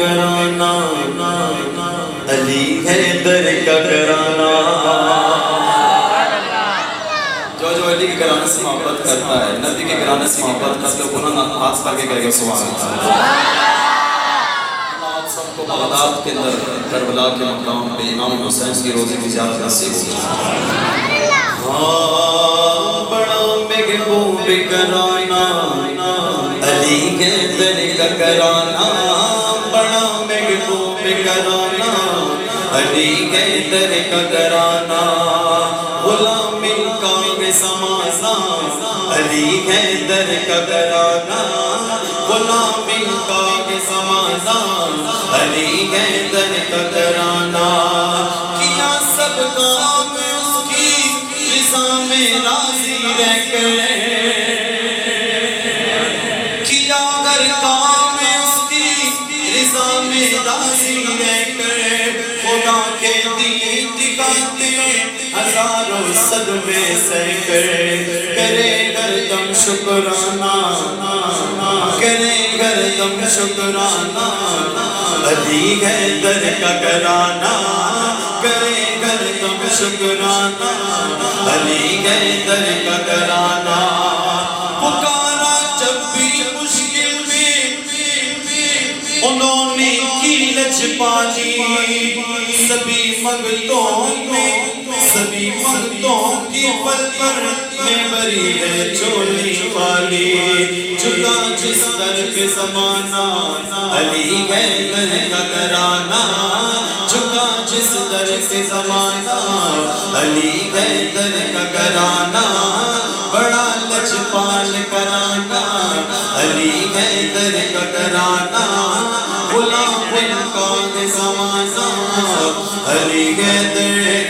گھرانہ علی حیدر کا گھرانہ. جو علی کے گھرانے سے محبت کرتا ہے، نبی کے گھرانے سے محبت کرتا ہے، انہوں ہاتھ کر کے کہے گا سبحان اللہ. آپ سب کو بغداد کے اندر کربلا کے مقام پہ امام حسین کی روزے کی زیارت نصیب ہو. بڑا محبوب گھرانہ علی حیدر کا گھرانہ، بڑا محبوب گھرانہ علی حیدر کا گھرانہ. غلام کا زمانہ علی حیدر کا گھرانہ، غلام کا زمانہ علی حیدر کا گھرانہ. کیا سب کام اس کی رضا میں راضی رہ کر، کیا ہر کام اس کی رضا میں راضی رہ کر. خدا کے دین دکھاتے ہزاروں صدمے سہ کر، کرے ہر دم شکرانہ، کرے ہر دم شکرانہ علی حیدر کا گھرانہ، کرے ہر دم شکرانہ علی حیدر کا گھرانہ. پکارا جب بھی مشکل میں انہوں نے کی لجپالی، سبھی منگتوں میں، سبھی منگتوں کی پل پر میں بری ہے چولی والی. جھکا جس در پہ زمانہ علی حیدر کا گھرانہ، جھکا جس در پہ زمانہ علی حیدر کا گھرانہ. بڑا لجپال گھرانہ علی حیدر کا گھرانہ، غلام کا زمانہ علی حیدر